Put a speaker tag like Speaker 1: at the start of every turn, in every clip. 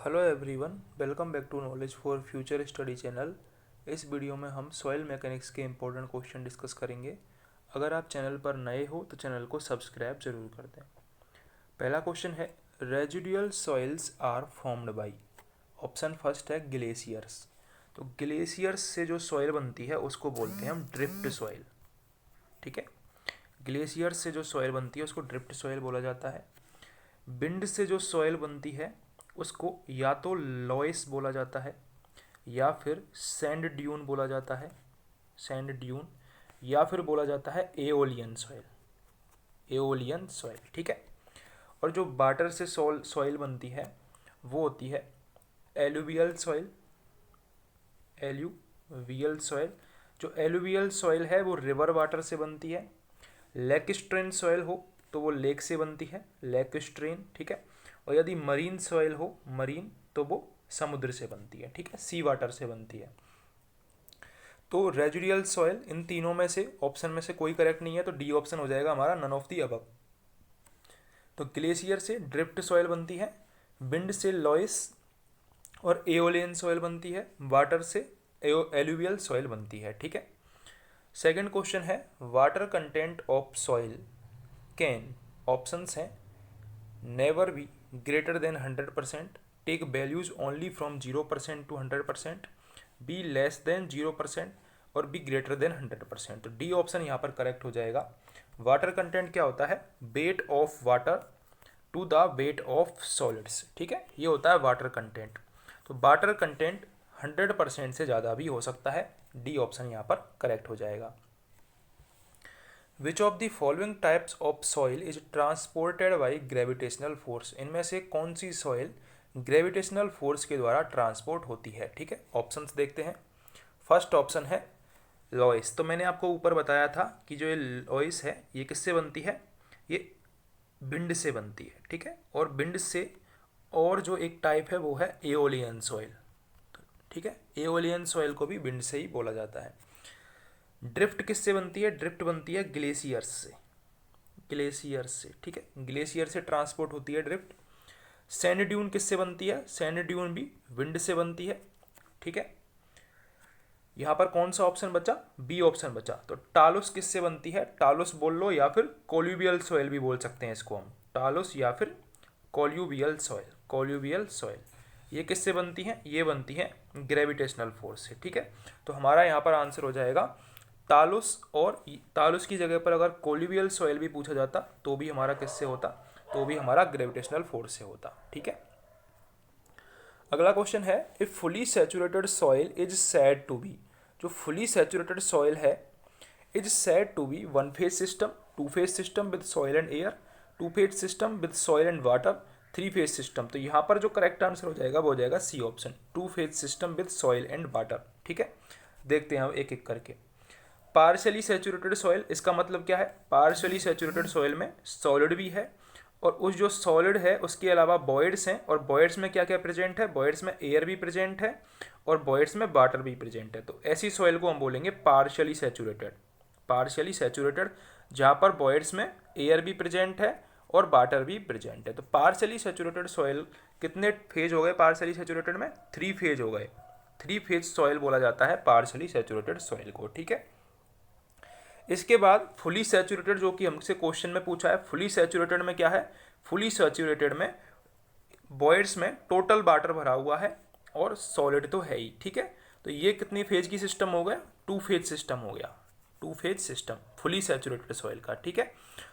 Speaker 1: Hello everyone, welcome back to Knowledge for Future Study channel. इस video में हम soil mechanics के important question discuss करेंगे। अगर आप चैनल पर नए हो तो चैनल को सब्सक्राइब जरूर कर दें। पहला क्वेश्चन है, residual soils are formed by. Option first है ग्लेशियर्स। तो ग्लेशियर्स से जो सॉइल बनती है उसको बोलते हैं हम ड्रिफ्ट सॉइल। ठीक है, ग्लेशियर्स से जो सॉइल बनती है उसको ड्रिफ्ट सॉइल बोला जाता है। विंड से जो सॉइल बनती है उसको या तो लॉइस बोला जाता है या फिर सैंड ड्यून बोला जाता है, सैंड ड्यून, या फिर बोला जाता है एओलियन सॉइल, एओलियन सॉइल। ठीक है, और जो वाटर से सॉइल बनती है वो होती है एलुवियल सॉइल, एलुवियल सॉइल। जो एलुवियल सॉइल है वो रिवर वाटर से बनती है। लेक स्ट्रेन सॉइल हो तो वो लेक से बनती है, लेक स्ट्रेन। ठीक है, और यदि मरीन सॉइल हो, मरीन, तो वो समुद्र से बनती है। ठीक है, सी वाटर से बनती है। तो रेजिडुअल सॉइल इन तीनों में से ऑप्शन में से कोई करेक्ट नहीं है, तो डी ऑप्शन हो जाएगा हमारा, नन ऑफ दी अबव। तो ग्लेशियर से ड्रिफ्ट सॉइल बनती है, विंड से लॉइस और एओलियन सॉइल बनती है, वाटर से एलुवियल सॉइल बनती है। ठीक है, सेकंड क्वेश्चन है, water content of soil can, options हैं, never be greater than 100%, take values only from 0% to 100%, be less than 0% और बी ग्रेटर देन 100%। तो डी ऑप्शन यहाँ पर करेक्ट हो जाएगा। वाटर कंटेंट क्या होता है? Weight of water to the weight of solids. ठीक है, ये होता है वाटर कंटेंट। तो वाटर कंटेंट 100% से ज़्यादा भी हो सकता है। डी ऑप्शन यहाँ पर करेक्ट हो जाएगा। Which of the following types of soil is transported by gravitational force. इनमें से कौन सी सॉइल ग्रेविटेशनल फोर्स के द्वारा ट्रांसपोर्ट होती है? ठीक है, ऑप्शंस देखते हैं। फर्स्ट ऑप्शन है लॉइस। तो मैंने आपको ऊपर बताया था कि जो ये लॉइस है ये किससे बनती है? ये विंड से बनती है। ठीक है, और विंड से और जो एक टाइप है वो है एओलियन सॉइल। ठीक है, एओलियन सॉइल को भी विंड से ही बोला जाता है। ड्रिफ्ट किससे बनती है? ड्रिफ्ट बनती है ग्लेशियर्स से, ग्लेशियर्स से। ठीक है, ग्लेशियर से ट्रांसपोर्ट होती है ड्रिफ्ट। सैंड ड्यून किससे बनती है? सैंड ड्यून भी विंड से बनती है। ठीक है, यहाँ पर कौन सा ऑप्शन बचा? बी ऑप्शन बचा। तो टालुस किससे बनती है? टालुस बोल लो या फिर कोल्यूवियल सॉइल भी बोल सकते हैं इसको हम, टालुस या फिर कोल्यूवियल सॉइल, कोल्यूवियल सॉइल। ये किससे बनती है? ये बनती है ग्रेविटेशनल फोर्स से। ठीक है, तो हमारा यहाँ पर आंसर हो जाएगा तालुस, और तालुस की जगह पर अगर कोल्यूवियल सॉइल भी पूछा जाता तो भी हमारा किससे होता? तो भी हमारा ग्रेविटेशनल फोर्स से होता। ठीक है, अगला क्वेश्चन है, if fully saturated soil is said to be. जो फुली सैचुरेटेड सॉइल है is said to be one phase system, two phase system with soil and air, two phase system with soil and water, three phase system. तो यहाँ पर जो correct answer हो जाएगा वो हो जाएगा C option, two phase system with soil and water. ठीक है, देखते हैं एक एक करके। पार्शियली सैचुरेटेड सॉइल, इसका मतलब क्या है? पार्शियली सैचुरेटेड सॉइल में सॉलिड भी है और उस जो सॉलिड है उसके अलावा बॉयड्स हैं, और बॉयड्स में क्या क्या प्रेजेंट है? बॉयड्स में एयर भी प्रेजेंट है और बॉयड्स में वाटर भी प्रेजेंट है। तो ऐसी सॉइल को हम बोलेंगे पार्शियली सैचुरेटेड, पार्शियली सैचुरेटेड, जहाँ पर बॉयड्स में एयर भी प्रेजेंट है और वाटर भी प्रेजेंट है। तो पार्शियली सैचुरेटेड सॉइल कितने फेज हो गए? पार्शियली सैचुरेटेड में 3 फेज हो गए। 3 फेज सॉइल बोला जाता है पार्शियली सैचुरेटेड सॉइल को। ठीक है, इसके बाद फुली सैचुरेटेड, जो कि हमसे क्वेश्चन में पूछा है, फुली सैचुरेटेड में क्या है? फुली सैचुरेटेड में बॉयड्स में टोटल वाटर भरा हुआ है और सॉलिड तो है ही। ठीक है, तो ये कितनी फेज की सिस्टम हो गया? 2 फेज सिस्टम हो गया, 2 phase system fully saturated soil का। ठीक है,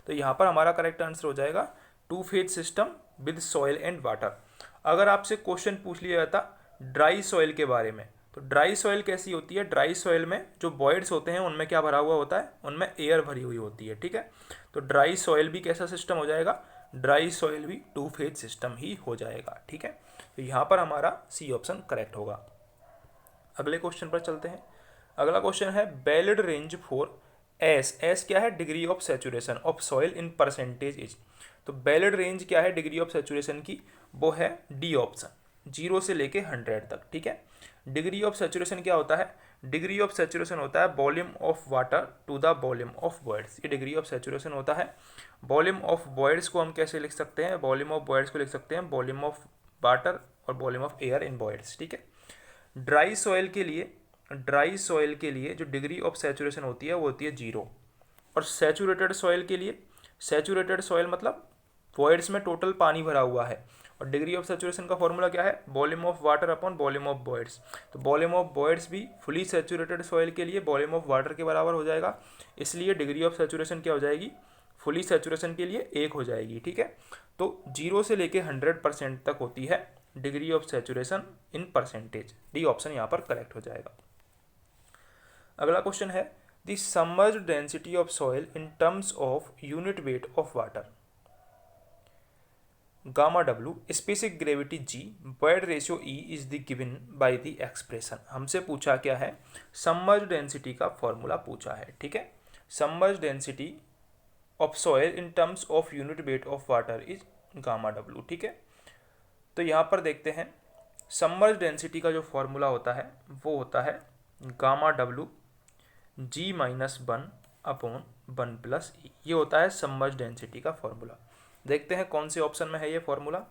Speaker 1: तो यहाँ पर हमारा करेक्ट आंसर हो जाएगा 2 phase system with soil and water. अगर आपसे क्वेश्चन पूछ लिया जाता ड्राई सॉइल के बारे में, तो ड्राई सॉइल कैसी होती है? ड्राई सॉइल में जो बॉयड्स होते हैं उनमें क्या भरा हुआ होता है? उनमें एयर भरी हुई होती है। ठीक है, तो ड्राई सॉइल भी कैसा सिस्टम हो जाएगा? ड्राई सॉइल भी 2 फेज सिस्टम ही हो जाएगा। ठीक है, तो यहाँ पर हमारा सी ऑप्शन करेक्ट होगा। अगले क्वेश्चन पर चलते हैं। अगला क्वेश्चन है, valid range for S. S क्या है? Degree of saturation of soil in percentage is. तो वैलिड रेंज क्या है डिग्री ऑफ सैचुरेशन की? वो है डी ऑप्शन, 0 से लेके 100 तक। ठीक है, डिग्री ऑफ सैचुरेशन क्या होता है? डिग्री ऑफ सैचुरेशन होता है volume of water to the volume of voids. ये डिग्री ऑफ सैचुरेशन होता है। वॉल्यूम ऑफ बॉयड्स को हम कैसे लिख सकते हैं? वॉल्यूम ऑफ बॉयड्स को लिख सकते हैं वॉल्यूम ऑफ वाटर और volume of air in voids, ठीक है। ड्राई सॉइल के लिए जो डिग्री ऑफ सैचुरेशन होती है वो होती है 0। और सैचुरेटेड सॉइल के लिए, सैचुरेटेड सॉइल मतलब वॉइड्स में टोटल पानी भरा हुआ है, और डिग्री ऑफ सैचुरेशन का फॉर्मूला क्या है, volume of water upon volume of voids. तो वॉल्यूम ऑफ वॉइड्स भी फुली सैचुरेटेड सॉइल के लिए वॉल्यूम ऑफ वाटर के बराबर हो जाएगा, इसलिए डिग्री ऑफ सैचुरेशन क्या हो जाएगी, फुली सैचुरेशन के लिए 1 हो जाएगी, ठीक है। तो 0 से लेके 100% तक होती है degree of saturation in percentage. D option यहाँ पर करेक्ट हो जाएगा। अगला क्वेश्चन है the submerged density of soil in terms of unit weight of water, gamma W, specific gravity G, void ratio e is the given by the expression. हमसे पूछा क्या है, सबमर्ज्ड डेंसिटी का फॉर्मूला पूछा है, ठीक है। Submerged density of soil in terms of unit weight of water is gamma W, ठीक है। तो यहाँ पर देखते हैं सबमर्ज्ड डेंसिटी का जो फॉर्मूला होता है वो होता है gamma W G minus 1 upon 1 plus e, ये होता है सबमर्ज्ड डेंसिटी का फॉर्मूला। देखते हैं कौन से ऑप्शन में है ये फॉर्मूला।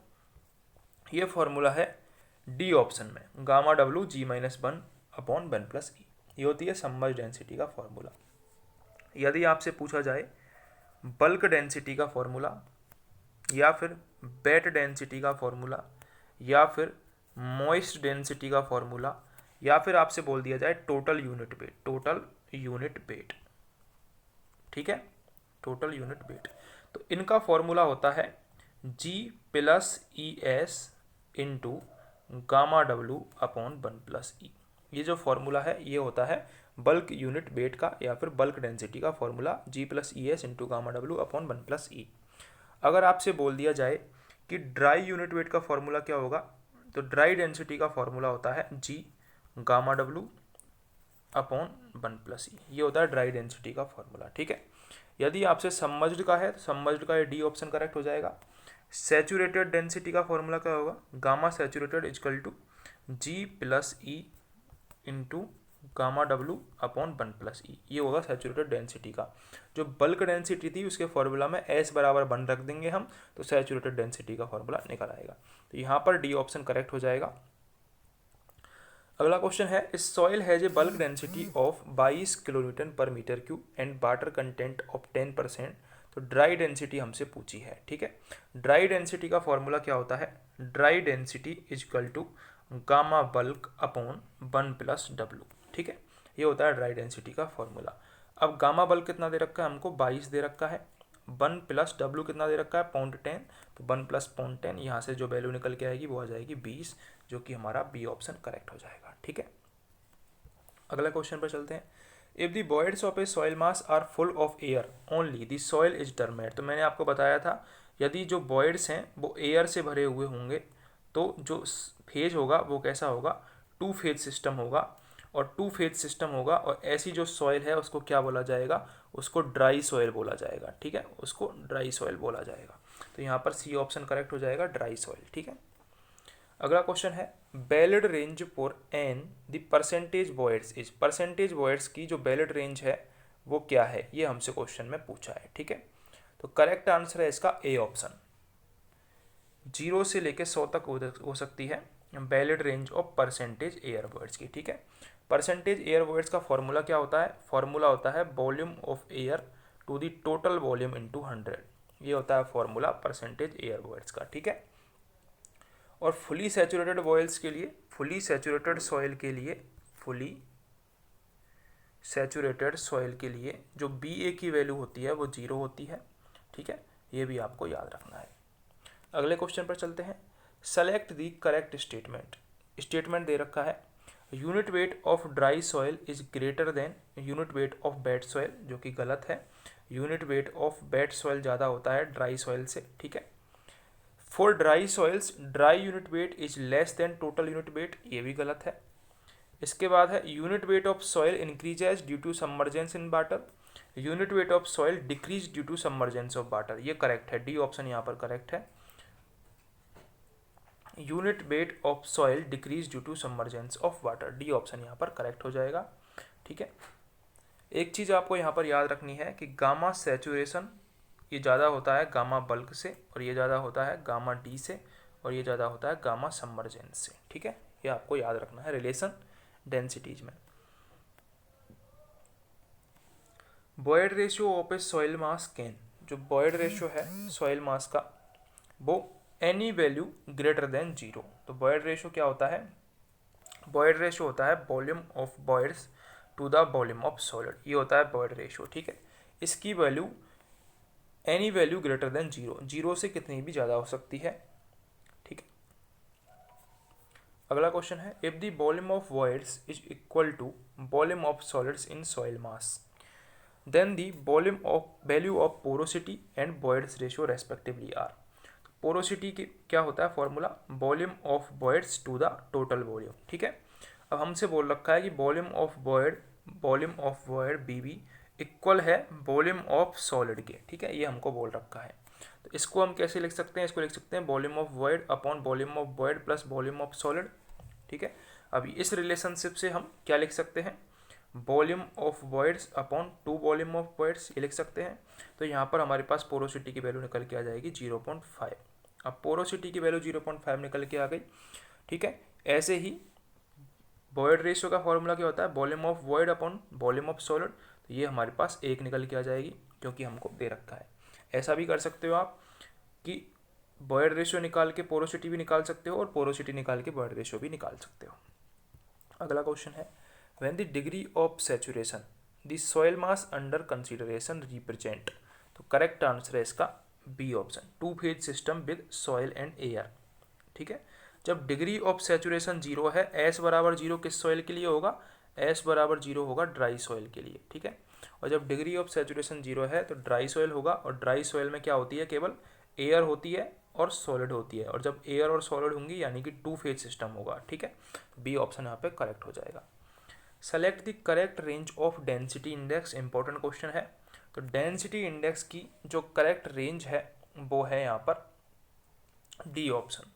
Speaker 1: ये फॉर्मूला है डी ऑप्शन में, gamma W G minus 1 upon 1 plus e, ये होती है सबमर्ज्ड डेंसिटी का फॉर्मूला। यदि आपसे पूछा जाए बल्क डेंसिटी का फॉर्मूला, या फिर वेट डेंसिटी का फॉर्मूला, या फिर मॉइस्ट डेंसिटी का फॉर्मूला, या फिर आपसे बोल दिया जाए टोटल यूनिट वेट, ठीक है, टोटल यूनिट वेट, तो इनका फॉर्मूला होता है G plus e s into gamma W upon 1 plus e. ये जो फॉर्मूला है ये होता है बल्क यूनिट वेट का या फिर बल्क डेंसिटी का formula, G plus e s into gamma W upon 1 plus e. अगर आपसे बोल दिया जाए कि ड्राई यूनिट वेट का फॉर्मूला क्या होगा, तो ड्राई डेंसिटी का फॉर्मूला होता है G gamma W upon 1 plus e, ये होता है ड्राई डेंसिटी का फॉर्मूला, ठीक है। यदि आपसे सबमर्ज्ड का है तो सबमर्ज्ड का ये डी ऑप्शन करेक्ट हो जाएगा। सैचुरेटेड डेंसिटी का फॉर्मूला क्या होगा, gamma saturated equal to G plus e into gamma W upon 1 plus e, ये होगा सैचुरेटेड डेंसिटी का। जो बल्क डेंसिटी थी उसके फॉर्मूला में एस बराबर 1 रख देंगे हम, तो सैचुरेटेड डेंसिटी का फॉर्मूला निकल आएगा। तो यहाँ पर डी ऑप्शन करेक्ट हो जाएगा। अगला क्वेश्चन है इस soil has a bulk density of 22 kilonewton per metre cube and water content of 10%। तो ड्राई डेंसिटी हमसे पूछी है, ठीक है। ड्राई डेंसिटी का फॉर्मूला क्या होता है, dry density equal to gamma bulk upon 1 plus W, ठीक है, ये होता है ड्राई डेंसिटी का फॉर्मूला। अब गामा बल्क कितना दे रखा है हमको, 22 दे रखा है, 1 प्लस डब्ल्यू कितना दे रखा है 0.10, तो 1 प्लस 0.10, यहाँ से जो वैल्यू निकल के आएगी वो आ जाएगी 20, जो कि हमारा बी ऑप्शन करेक्ट हो जाएगा, ठीक है। अगला क्वेश्चन पर चलते हैं। If the voids of a soil mass are full of air only the soil is termed. तो मैंने आपको बताया था यदि जो वॉइड्स हैं वो एयर से भरे हुए होंगे तो जो फेज होगा वो कैसा होगा, 2 फेज सिस्टम होगा, और 2 फेज सिस्टम होगा, और ऐसी जो सॉइल है उसको क्या बोला जाएगा, उसको ड्राई सॉइल बोला जाएगा, ठीक है, उसको ड्राई सॉइल बोला जाएगा। तो यहाँ पर सी ऑप्शन करेक्ट हो जाएगा, ड्राई सॉइल, ठीक है। अगला क्वेश्चन है valid range for an the percentage voids is, percentage voids की जो वैलिड रेंज है वो क्या है, ये हमसे क्वेश्चन में पूछा है, ठीक है। तो करेक्ट आंसर है इसका ए ऑप्शन, 0 से लेके 100 तक हो सकती है valid range of percentage air voids की, ठीक है। परसेंटेज एयर वॉइड्स का फॉर्मूला क्या होता है, फॉर्मूला होता है volume of air to the total volume into 100, ये होता है फॉर्मूला परसेंटेज एयर वॉइड्स का, ठीक है। और फुली सैचुरेटेड वॉइल्स के लिए, फुली सैचुरेटेड सॉइल के लिए, फुली सैचुरेटेड सॉइल के लिए जो बी ए की वैल्यू होती है वो 0 होती है, ठीक है, ये भी आपको याद रखना है। अगले क्वेश्चन पर चलते हैं। Select the correct statement, statement दे रखा है unit weight of dry soil is greater than unit weight of wet soil, जो कि गलत है, unit weight of wet soil ज़्यादा होता है ड्राई सॉइल से, ठीक है। For dry soils dry unit weight is less than total unit weight, ये भी गलत है। इसके बाद है unit weight of soil increases due to submergence in water, unit weight of soil decrease due to submergence of water, ये correct है, D option यहाँ पर करेक्ट है। Unit weight of soil decrease due to submergence of water, D option यहाँ पर correct हो जाएगा, ठीक है। एक चीज़ आपको यहाँ पर याद रखनी है कि गामा सैचुरेशन ये ज़्यादा होता है गामा बल्क से, और ये ज़्यादा होता है गामा डी से, और ये ज़्यादा होता है गामा सबमर्जेंस से, ठीक है। ये आपको याद रखना है रिलेशन डेंसिटीज में। Void ratio of a soil mass can, जो बॉयड रेशियो है सॉइल मास का, वो any value greater than zero. तो बॉयड रेशियो क्या होता है? बॉयड रेशियो होता है volume of voids to the volume of solid, ये होता है बॉयड रेशियो, ठीक है। इसकी value any value greater than zero, zero से कितनी भी ज़्यादा हो सकती है, ठीक है। अगला क्वेश्चन है, if the volume of voids is equal to volume of solids in soil mass then the volume of value of porosity and voids ratio respectively are. Porosity की क्या होता है formula? Volume of voids to the total volume, ठीक है। अब हमसे बोल रखा है कि volume of void be be equal है वॉल्यूम ऑफ सॉलिड के, ठीक है, ये हमको बोल रखा है। तो इसको हम कैसे लिख सकते हैं? इसको लिख सकते हैं volume of void upon volume of void plus volume of solid, ठीक है। अभी इस रिलेशनशिप से हम क्या लिख सकते हैं? Volume of voids upon two volume of voids, ये लिख सकते हैं। तो यहाँ पर हमारे पास पोरोसिटी की वैल्यू निकल के आ जाएगी 0.5। अब पोरोसिटी की वैल्यू 0.5 निकल के आ गई, ठीक है। ऐसे ही वॉइड रेशियो का फॉर्मूला क्या होता है? Volume of void upon volume of solid, तो ये हमारे पास 1 निकल के आ जाएगी क्योंकि हमको दे रखा है। ऐसा भी कर सकते हो आप कि वॉइड रेशियो निकाल के पोरोसिटी भी निकाल सकते हो और पोरोसिटी निकाल के वॉइड रेशियो भी निकाल सकते हो। अगला क्वेश्चन है, when the degree of saturation the soil mass under consideration represent, तो करेक्ट आंसर है इसका B option, two phase system with soil and air, ठीक है। जब डिग्री ऑफ सैचुरेशन जीरो है, एस बराबर जीरो किस सॉइल के लिए होगा? एस बराबर जीरो होगा ड्राई सॉइल के लिए, ठीक है। और जब डिग्री ऑफ सैचुरेशन जीरो है तो ड्राई सॉइल होगा, और ड्राई सॉइल में क्या होती है? केवल एयर होती है और सॉलिड होती है, और जब एयर और सॉलिड होंगी यानी कि टू फेज सिस्टम होगा, ठीक है। बी ऑप्शन यहाँ पे करेक्ट हो जाएगा। Select the correct range of density index, important question है। तो डेंसिटी इंडेक्स की जो करेक्ट रेंज है वो है यहाँ पर डी ऑप्शन।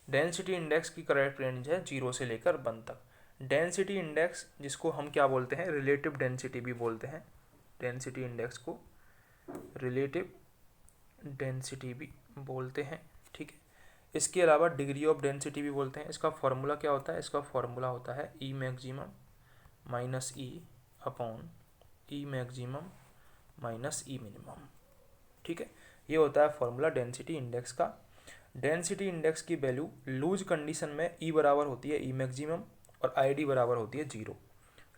Speaker 1: डेंसिटी इंडेक्स की करेक्ट रेंज है 0 से लेकर 1 तक। डेंसिटी इंडेक्स जिसको हम क्या बोलते हैं? रिलेटिव डेंसिटी भी बोलते हैं। डेंसिटी इंडेक्स को रिलेटिव डेंसिटी भी बोलते हैं, ठीक है। इसके अलावा डिग्री ऑफ डेंसिटी भी बोलते हैं। इसका फॉर्मूला क्या होता है? इसका फॉर्मूला होता है e maximum minus e upon e maximum minus e minimum, ठीक है। ये होता है फॉर्मूला डेंसिटी इंडेक्स का। डेंसिटी इंडेक्स की वैल्यू लूज कंडीशन में ई बराबर होती है ई मैक्सिमम और आई डी बराबर होती है 0।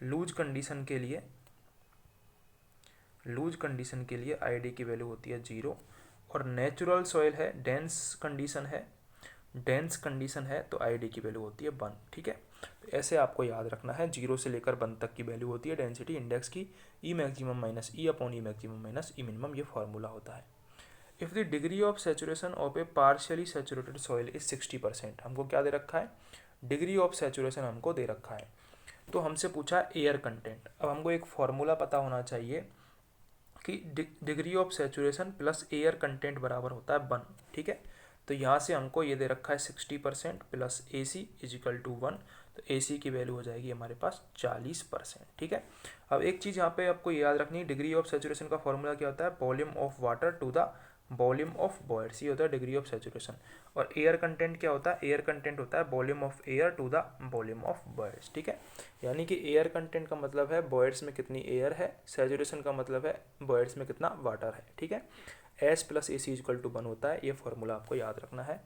Speaker 1: लूज कंडीशन के लिए आई डी की वैल्यू होती है 0, और नेचुरल सॉइल है, डेंस कंडीशन है तो आई डी की वैल्यू होती है 1, ठीक है। तो ऐसे आपको याद रखना है, 0 से लेकर 1 तक की वैल्यू होती है डेंसिटी इंडेक्स की, e maximum minus e upon e maximum minus e minimum, ये फॉर्मूला होता है। If the degree of saturation of a partially saturated soil is 60%, हमको क्या दे रखा है? डिग्री ऑफ सैचुरेशन हमको दे रखा है। तो हमसे पूछा एयर कंटेंट। अब हमको एक फॉर्मूला पता होना चाहिए कि degree of saturation plus air content बराबर होता है 1, ठीक है। तो यहाँ से हमको ये दे रखा है 60% plus a c equal to 1, तो ए सी की वैल्यू हो जाएगी हमारे पास 40%, ठीक है। अब एक चीज़ यहाँ पे आपको याद रखनी है, डिग्री ऑफ सैचुरेशन का फॉर्मूला क्या होता है? Volume of water to the volume of voids, ये होता है डिग्री ऑफ सैचुरेशन। और एयर कंटेंट क्या होता है? एयर कंटेंट होता है volume of air to the volume of voids, ठीक है। यानी कि एयर कंटेंट का मतलब है बॉयड्स में कितनी एयर है, सैचुरेशन का मतलब है बॉयड्स में कितना वाटर है, ठीक है। S plus a c equal to 1 होता है, ये फॉर्मूला आपको याद रखना है।